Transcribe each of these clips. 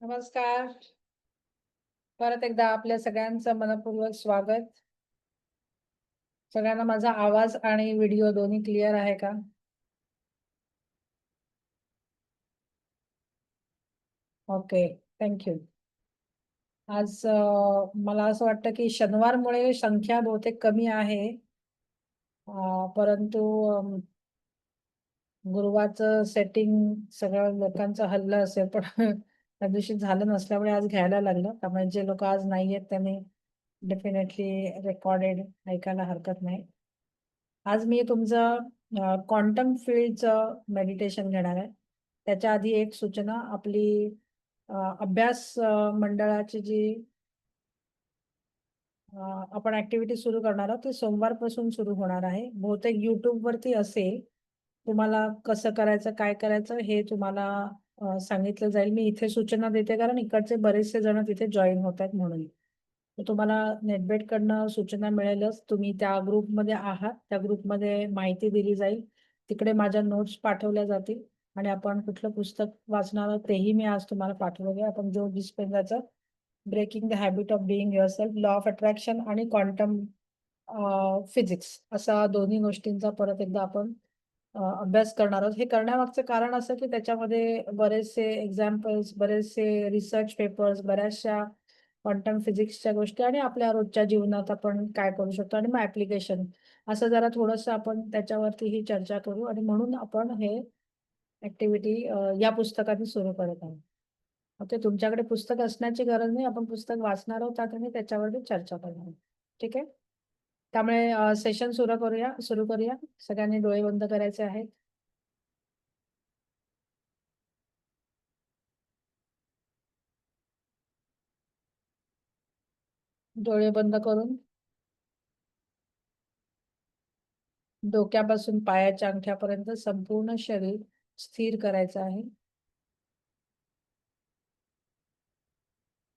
नमस्कार. परत एकदा आपल्या सगळ्यांचं मनःपूर्वक स्वागत. सगळ्यांना माझा आवाज आणि व्हिडिओ दोन्ही क्लिअर आहे का? ओके. Thank you. आज मला असं वाटतं की शनिवारमुळे संख्या बहुतेक कमी आहे. परंतु गुरुवारचं सेटिंग सगळं लोकांचं हललं असेल, पण त्या दिवशी झालं नसल्यामुळे आज घ्यायला लागलं. त्यामुळे जे लोकं आज नाहीयेत त्यांनी डेफिनेटली रेकॉर्डेड ऐकायला हरकत नाही. आज मी तुमचं क्वांटम फील्डचं मेडिटेशन घेणार आहे. त्याच्या आधी एक सूचना आपली अभ्यास मंडळाची जी आपण ऍक्टिव्हिटी सुरू करणार आहोत ती सोमवारपासून सुरू होणार आहे. बहुतेक युट्यूबवरती असेल. तुम्हाला कसं करायचं, काय करायचं हे तुम्हाला सांगितलं जाईल. मी इथे सूचना देते कारण इकडचे बरेचसे जण तिथे जॉईन होत आहेत म्हणून. तर तुम्हाला नेटबेटकडनं सूचना मिळेलच. तुम्ही त्या ग्रुपमध्ये आहात. त्या ग्रुपमध्ये माहिती दिली जाईल. तिकडे माझ्या नोट्स पाठवल्या जातील आणि आपण कुठलं पुस्तक वाचणार आहोत तेही मी आज तुम्हाला पाठवलं आहे. आपण जो डिस्पेन्झाचं breaking the habit of being yourself, law of attraction आणि क्वांटम फिजिक्स असा दोन्ही गोष्टींचा परत एकदा आपण अभ्यास करणार आहोत. हे करण्यामागचं कारण असं की त्याच्यामध्ये बरेचसे एक्झाम्पल्स, बरेचसे रिसर्च पेपर्स, बऱ्याचशा क्वांटम फिजिक्सच्या गोष्टी आणि आपल्या रोजच्या जीवनात आपण काय करू शकतो आणि मग ऍप्लिकेशन असं जरा थोडंसं आपण त्याच्यावरतीही चर्चा करू आणि म्हणून आपण हे ऍक्टिव्हिटी या पुस्तकाने सुरू करत आहोत. ते तुमच्याकडे पुस्तक असण्याची गरज नाही. आपण पुस्तक वाचणार आहोत आणि त्याच्यावरती चर्चा करणार आहोत. ठीक आहे? त्यामुळे सेशन सुरू करूया. सगळ्यांनी डोळे बंद करायचे आहेत. डोळे बंद करून डोक्यापासून पायाच्या अंगठ्यापर्यंत संपूर्ण शरीर स्थिर करायचं आहे.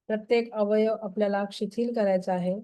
प्रत्येक अवयव आपल्याला शिथिल करायचा आहे.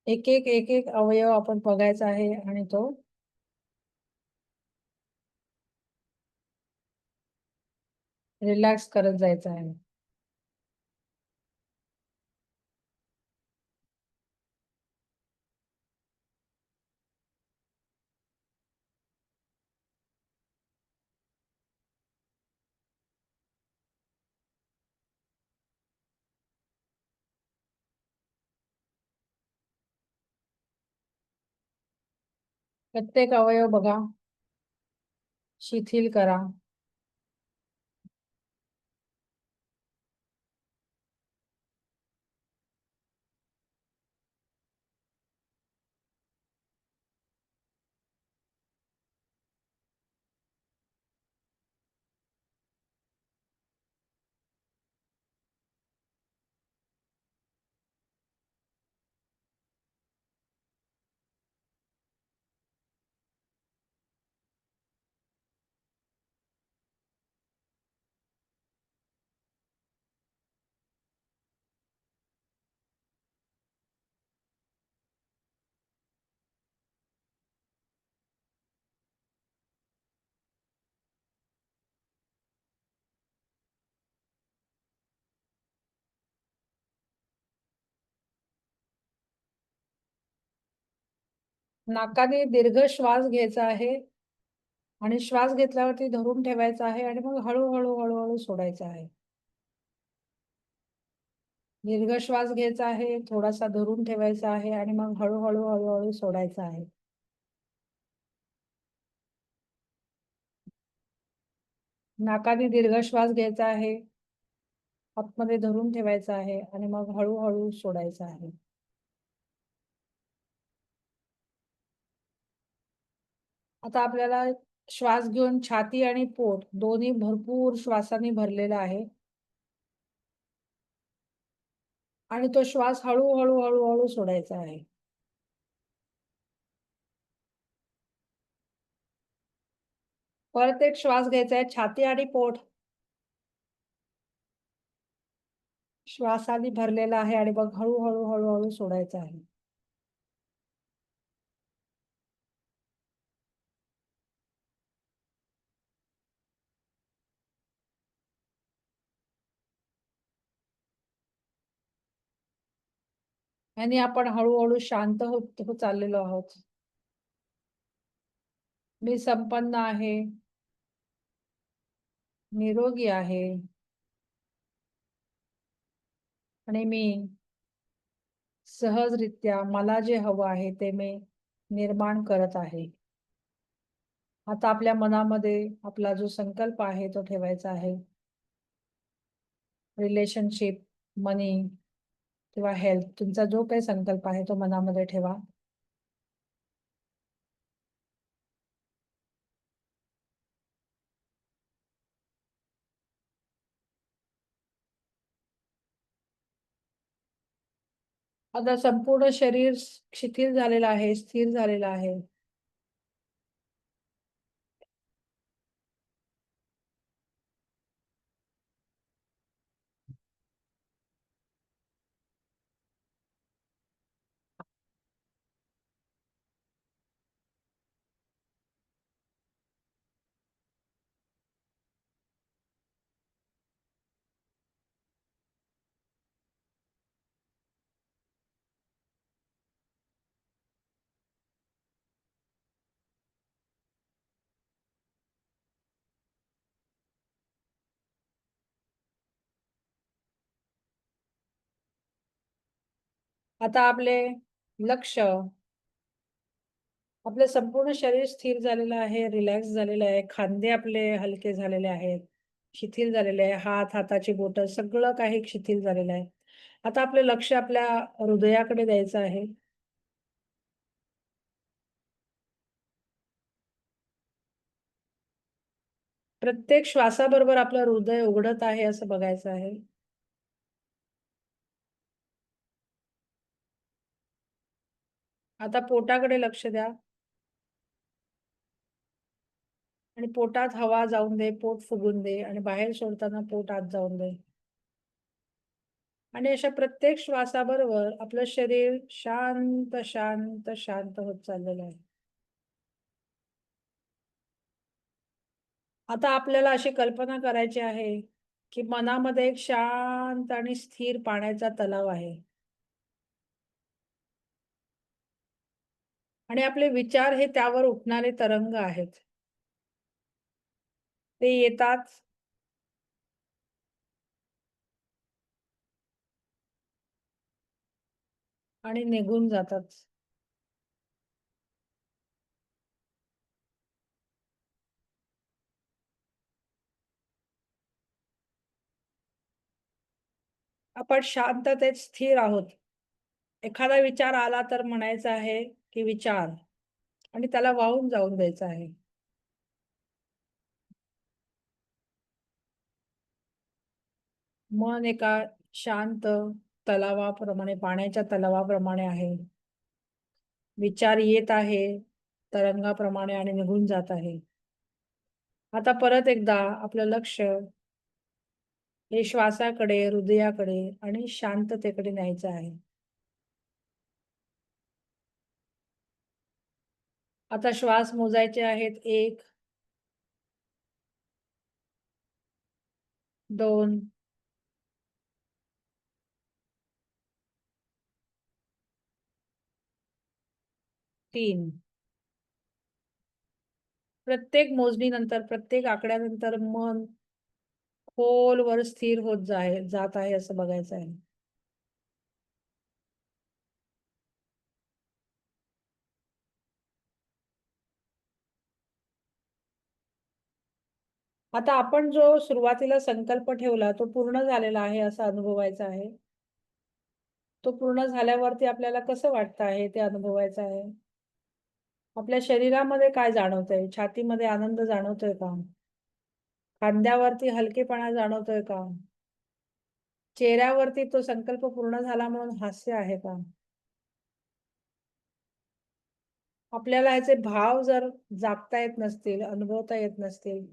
एक एक अवयव आपण बघायचा आहे आणि तो रिलॅक्स करत जायचा आहे. प्रत्येक अवयव बघा. शिथिल करा. नाकाने दीर्घ श्वास घ्यायचा आहे आणि श्वास घेतल्यावरती धरून ठेवायचा आहे आणि मग हळूहळू हळूहळू सोडायचा आहे. दीर्घ श्वास घ्यायचा आहे, थोडासा धरून ठेवायचा आहे आणि मग हळूहळू हळूहळू सोडायचा आहे. नाकाने दीर्घ श्वास घ्यायचा आहे, आतमध्ये धरून ठेवायचा आहे आणि मग हळूहळू सोडायचा आहे. आता आपल्याला श्वास घेऊन छाती आणि पोट दोन्ही भरपूर श्वासाने भरलेला आहे आणि तो श्वास हळूहळू हळूहळू सोडायचा आहे. परत एक श्वास घ्यायचा आहे, छाती आणि पोट श्वासाने भरलेला आहे आणि मग हळूहळू हळूहळू सोडायचा आहे. आणि आपण हळूहळू शांत होत होत चाललेलो आहोत. मी संपन्न आहे, निरोगी आहे आणि मी सहजरित्या मला जे हवं आहे ते मी निर्माण करत आहे. आता आपल्या मनामध्ये आपला जो संकल्प आहे तो ठेवायचा आहे. रिलेशनशिप, मनी किंवा हेल्थ, तुमचा जो काही संकल्प आहे तो मनामध्ये ठेवा. आता संपूर्ण शरीर शिथिल झालेलं आहे, स्थिर झालेलं आहे. आता आपले लक्ष, आपलं संपूर्ण शरीर स्थिर झालेलं आहे, रिलॅक्स झालेलं आहे. खांदे आपले हलके झालेले आहेत, शिथिल झालेले आहे. हात, हाताची बोटं सगळं काही शिथिल झालेलं आहे. आता आपलं लक्ष आपल्या हृदयाकडे द्यायचं आहे. प्रत्येक श्वासाबरोबर आपलं हृदय उघडत आहे असं बघायचं आहे. आता पोटाकडे लक्ष द्या आणि पोटात हवा जाऊन दे, पोट फुगून दे आणि बाहेर सोडताना पोट आत जाऊन दे. आणि अशा प्रत्येक श्वासाबरोबर आपलं शरीर शांत, शांत, शांत होत चाललेलं आहे. आता आपल्याला अशी कल्पना करायची आहे, की मनामध्ये एक शांत आणि स्थिर पाण्याचा तलाव आहे. आणि आपले विचार हे त्यावर उठणारे तरंग आहेत. ते येतात आणि निघून जातात. आपण शांततेत स्थिर आहोत. एखादा विचार आला तर म्हणायचं आहे, की विचार आणि त्याला वाहून जाऊन द्यायचं आहे. मन एका शांत तलावाप्रमाणे, पाण्याच्या तलावाप्रमाणे आहे. विचार येत आहे तरंगाप्रमाणे आणि निघून जात आहे. आता परत एकदा आपलं लक्ष हे श्वासाकडे, हृदयाकडे आणि शांततेकडे न्यायचं आहे. आता श्वास मोजायचे आहेत. 1, 2, 3. प्रत्येक मोजणीनंतर, प्रत्येक आकड्यानंतर मन खोलवर स्थिर होत जात आहे असं बघायचं आहे. आता आपण जो सुरुवातीला संकल्प ठेवला तो पूर्ण झालेला आहे असं अनुभवायचा आहे. तो पूर्ण झाल्यावरती आपल्याला कसं वाटतं आहे ते अनुभवायचं आहे. आपल्या शरीरामध्ये काय जाणवतंय? छातीमध्ये आनंद जाणवतोय का? खांद्यावरती हलकेपणा जाणवतोय का? चेहऱ्यावरती तो संकल्प पूर्ण झाला म्हणून हास्य आहे का? आपल्याला ह्याचे भाव जर जागता येत नसतील, अनुभवता येत नसतील,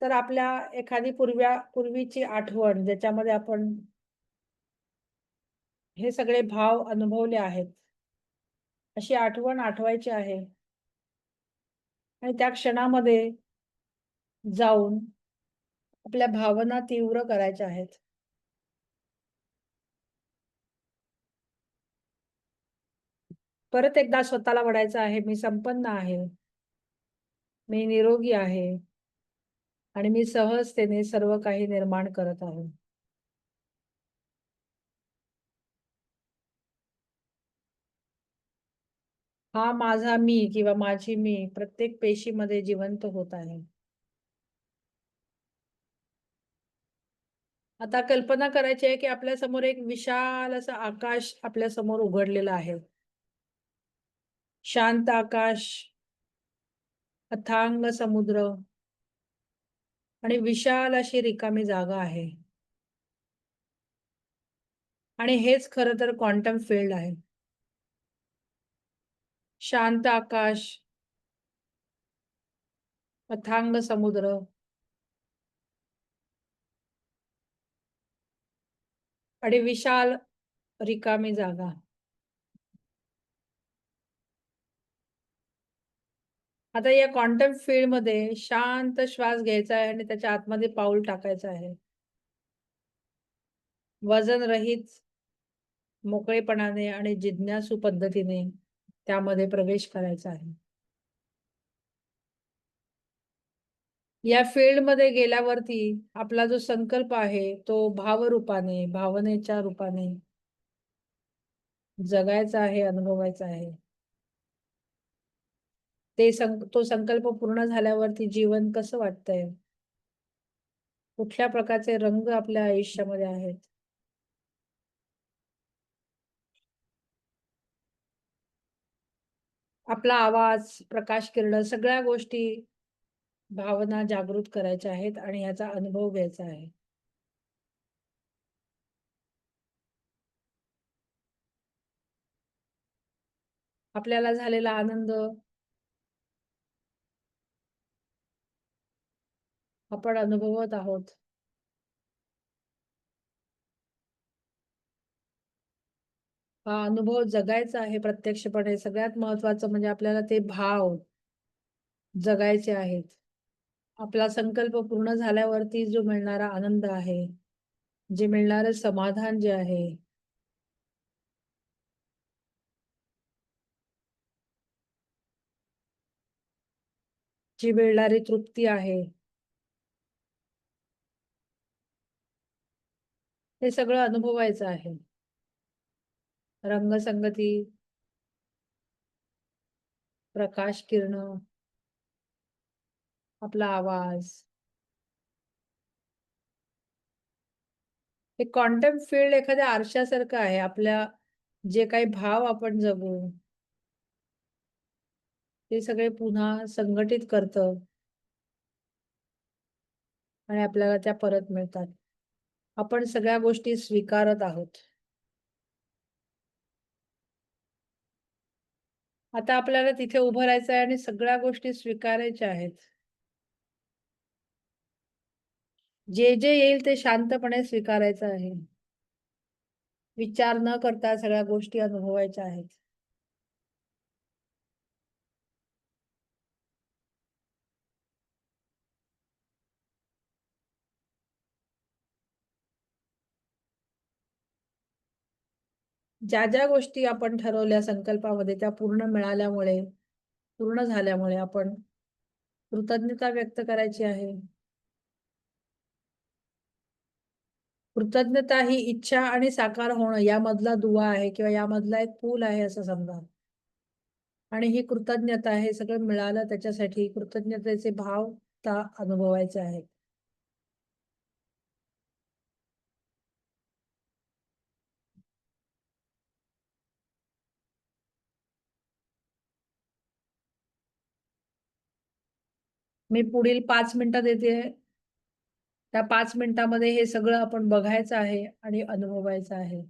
तर आपल्या एखादी पूर्वीची आठवण ज्याच्यामध्ये आपण हे सगळे भाव अनुभवले आहेत, अशी आठवण आठवायची आहे आणि त्या क्षणामध्ये जाऊन आपल्या भावना तीव्र करायच्या आहेत. परत एकदा स्वतःला म्हणायचं आहे, मी संपन्न आहे, मी निरोगी आहे आणि मी सहजतेने सर्व काही निर्माण करत आहे. हा माझा मी किंवा माझी मी प्रत्येक पेशीमध्ये जिवंत होत आहे. आता कल्पना करायची आहे, की आपल्या समोर एक विशाल असं आकाश आपल्या समोर उघडलेलं आहे. शांत आकाश, अथांग समुद्र आणि विशाल अशी रिकामी जागा आहे. आणि हेच खरं तर क्वांटम फील्ड आहे. शांत आकाश, अथांग समुद्र आणि विशाल रिकामी जागा. आता या क्वांटम फील्डमध्ये शांत श्वास घ्यायचा आहे आणि त्याच्या आतमध्ये पाऊल टाकायचं आहे. वजनरहित, मोकळेपणाने आणि जिज्ञासू पद्धतीने त्यामध्ये प्रवेश करायचा आहे. या फील्डमध्ये गेल्यावरती आपला जो संकल्प आहे, तो भावरूपाने, भावनेच्या रूपाने जगायचा आहे, अनुभवायचा आहे. तो संकल्प पूर्ण झाल्यावरती जीवन कसं वाटतंय? कुठल्या प्रकारचे रंग आपल्या आयुष्यामध्ये आहेत? आपला आवाज, प्रकाश किरणं सगळ्या गोष्टी भावना जागृत करायच्या आहेत आणि ह्याचा अनुभव घ्यायचा आहे. आपल्याला झालेला आनंद आपण अनुभवत आहोत. हा अनुभव जगायचा आहे प्रत्यक्षपणे. सगळ्यात महत्त्वाचं म्हणजे आपल्याला ते भाव जगायचे आहेत. आपला संकल्प पूर्ण झाल्यावरती जो मिळणारा आनंद आहे, जे मिळणारं समाधान जे आहे, जी मिळणारी तृप्ती आहे, हे सगळं अनुभवायचं आहे. रंगसंगती, प्रकाश किरणं, आपला आवाज. हे क्वांटम फील्ड एखाद्या आरशासारखं आहे. आपल्या जे काही भाव आपण जगू, ते सगळे पुन्हा संघटित करतं आणि आपल्याला त्या परत मिळतात. आपण सगळ्या गोष्टी स्वीकारत आहोत. आता आपल्याला तिथे उभं राहायचं आहे आणि सगळ्या गोष्टी स्वीकारायच्या आहेत. जे येईल ते शांतपणे स्वीकारायचं आहे. विचार न करता सगळ्या गोष्टी अनुभवायच्या आहेत. ज्या गोष्टी आपण ठरवल्या संकल्पामध्ये त्या पूर्ण मिळाल्यामुळे, पूर्ण झाल्यामुळे आपण कृतज्ञता व्यक्त करायची आहे. कृतज्ञता ही इच्छा आणि साकार होणं यामधला दुवा आहे किंवा यामधला एक पूल आहे असं समजा. आणि ही कृतज्ञता हे सगळं मिळालं त्याच्यासाठी कृतज्ञतेचे भाव आता अनुभवायचे आहेत. मी पुढील 5 मिनिटं देते. त्या 5 मिनिटामध्ये हे सगळं आपण बघायचं आहे आणि अनुभवायचं आहे.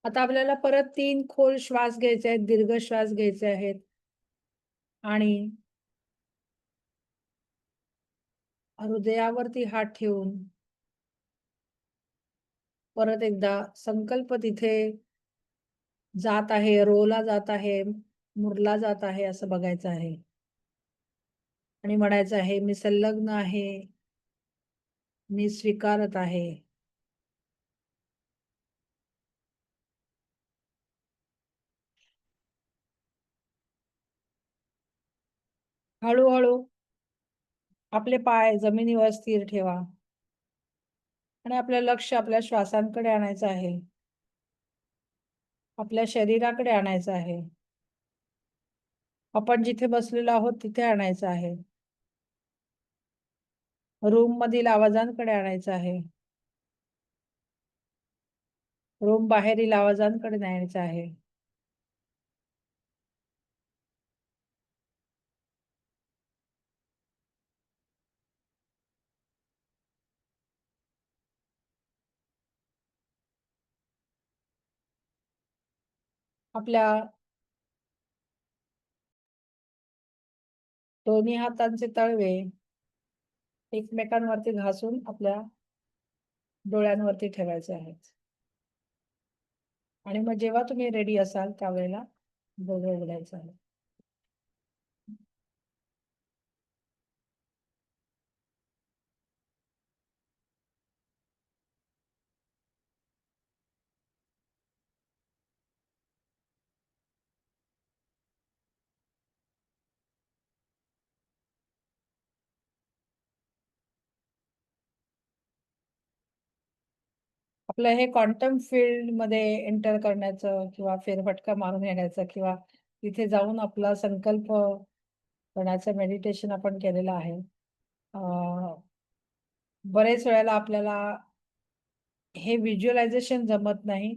आता आपल्याला परत 3 खोल श्वास घ्यायचे आहेत, दीर्घ श्वास घ्यायचे आहेत. आणि हृदयावरती हात ठेवून परत एकदा संकल्प तिथे जात आहे, रोला जात आहे, मुरला जात आहे असं बघायचं आहे. आणि म्हणायचं आहे, मी संलग्न आहे, मी स्वीकारत आहे. हळू-हळू आपले पाय जमिनीवर स्थिर ठेवा आणि आपलं लक्ष आपल्या श्वासांकडे आणायचं आहे. आपल्या शरीराकडे आणायचं आहे. आपण जिथे बसलेलो आहोत तिथे आणायचं आहे. रूम मधील आवाजांकडे आणायचं आहे. रूम बाहेरील आवाजांकडे न्यायचं आहे. आपल्या दोन्ही हातांचे तळवे एकमेकांवरती घासून आपल्या डोळ्यांवरती ठेवायचे आहेत. आणि मग जेव्हा तुम्ही रेडी असाल त्यावेळेला डोळे उघडायचे आहेत. आपलं हे क्वांटम फील्ड मध्ये एंटर करण्याचं किंवा फेरफटका मारून येण्याचं किंवा तिथे जाऊन आपला संकल्प करण्याचं मेडिटेशन आपण केलेलं आहे. बरेच वेळेला आपल्याला हे व्हिज्युअलायझेशन जमत नाही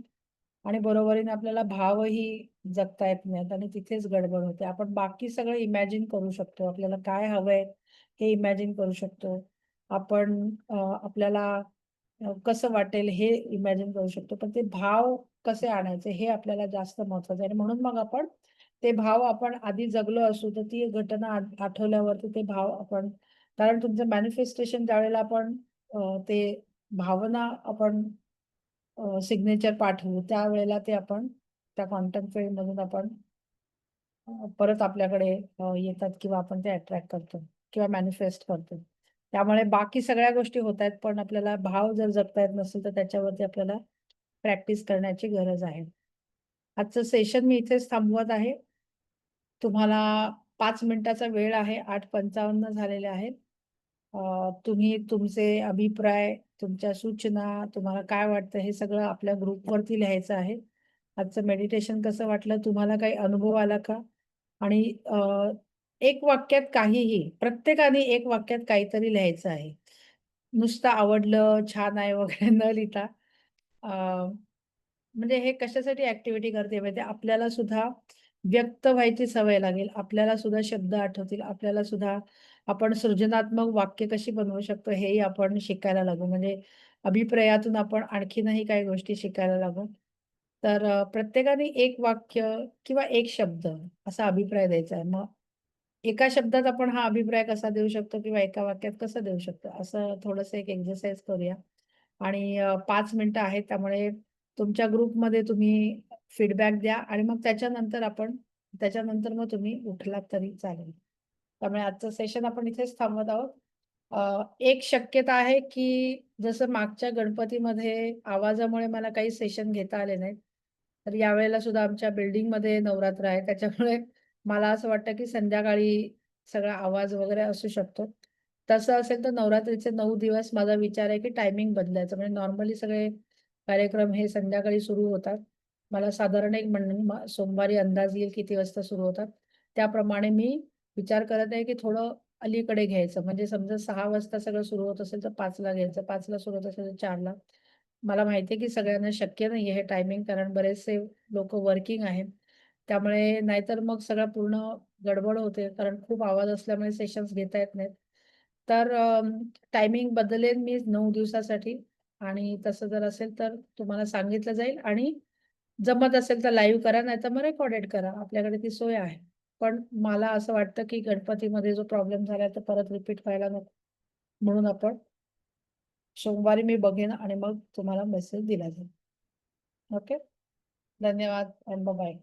आणि बरोबरीने आपल्याला भावही जगता येत नाहीत आणि तिथेच गडबड होते. आपण बाकी सगळं इमॅजिन करू शकतो. आपल्याला काय हवंय हे इमॅजिन करू शकतो. आपण आपल्याला कसं वाटेल हे इमॅजिन करू शकतो. पण ते भाव कसे आणायचे हे आपल्याला जास्त महत्वाचं आहे आणि म्हणून मग आपण ते भाव आपण आधी जगलो असू तर ती घटना आठवल्यावरती ते भाव आपण कारण तुमचं मॅनिफेस्टेशन ज्यावेळेला आपण ते भावना आपण सिग्नेचर पाठवू त्यावेळेला ते आपण त्या क्वांटम फील्ड मधून आपण परत आपल्याकडे येतात किंवा आपण ते अट्रॅक्ट करतो किंवा मॅनिफेस्ट करतो. त्यामुळे बाकी सगळ्या गोष्टी होत आहेत पण आपल्याला भाव जर जगता येत नसेल तर त्याच्यावरती आपल्याला प्रॅक्टिस करण्याची गरज आहे. आजचं सेशन मी इथेच थांबवत आहे. तुम्हाला 5 मिनिटाचा वेळ आहे. 8:55 झालेले आहेत. तुम्ही तुमचे अभिप्राय, तुमच्या सूचना, तुम्हाला काय वाटतं हे सगळं आपल्या ग्रुपवरती लिहायचं आहे. आजचं मेडिटेशन कसं वाटलं? तुम्हाला काही अनुभव आला का? आणि एक वाक्यात काहीही, प्रत्येकाने एक वाक्यात काहीतरी लिहायचं आहे. नुसतं आवडलं, छान आहे वगैरे न लिहिता अ, म्हणजे हे कशासाठी ॲक्टिव्हिटी करते माहिती आहे? आपल्याला सुद्धा व्यक्त व्हायची सवय लागेल. आपल्याला सुद्धा शब्द आठवतील. आपल्याला सुद्धा आपण सृजनात्मक वाक्य कशी बनवू शकतो हेही आपण शिकायला लागू. म्हणजे अभिप्रायातून आपण आणखीनही काही गोष्टी शिकायला लागू. तर प्रत्येकाने एक वाक्य किंवा एक शब्द असा अभिप्राय द्यायचा आहे. मग एका शब्दात आपण हा अभिप्राय कसा देऊ शकतो किंवा एका वाक्यात कसं देऊ शकतो, असं थोडंसं एक एक्सरसाइज करूया. आणि 5 मिनिटं आहेत त्यामुळे तुमच्या ग्रुपमध्ये तुम्ही फीडबॅक द्या आणि मग त्याच्यानंतर मग तुम्ही उठलात तरी चालेल. त्यामुळे आजचं सेशन आपण इथेच थांबवत आहोत. एक शक्यता आहे, की जसं मागच्या गणपतीमध्ये आवाजामुळे मला काही सेशन घेता आले नाहीत. तर यावेळेला सुद्धा आमच्या बिल्डिंगमध्ये नवरात्र आहे. त्याच्यामुळे मला असं वाटतं, की संध्याकाळी सगळा आवाज वगैरे असू शकतो. तसं असेल तर नवरात्रीचे 9 दिवस माझा विचार आहे, की टायमिंग बदलायचं. म्हणजे नॉर्मली सगळे कार्यक्रम हे संध्याकाळी सुरू होतात. मला साधारण एक सोमवारी अंदाज येईल किती वाजता सुरू होतात. त्याप्रमाणे मी विचार करत आहे, की थोडं अलीकडे घ्यायचं. म्हणजे समजा 6 वाजता सगळं सुरू होत असेल तर 5 ला घ्यायचं. 5 ला सुरू होत असेल तर 4 ला. मला माहिती आहे, की सगळ्यांना शक्य नाहीये हे टायमिंग कारण बरेचसे लोकं वर्किंग आहेत. त्यामुळे नाहीतर मग सगळं पूर्ण गडबड होते. कारण खूप आवाज असल्यामुळे सेशन्स घेता येत नाहीत. तर टायमिंग बदलेन मी 9 दिवसासाठी आणि तसं जर असेल तर तुम्हाला सांगितलं जाईल आणि जमत असेल तर लाईव्ह करा, नाहीतर मग रेकॉर्डेड करा. आपल्याकडे ती सोय आहे. पण मला असं वाटतं की गणपतीमध्ये जो प्रॉब्लेम झाला तो परत रिपीट व्हायला नको, म्हणून आपण सोमवारी मी बघेन आणि मग तुम्हाला मेसेज दिला जाईल. ओके, धन्यवाद आणि बाय.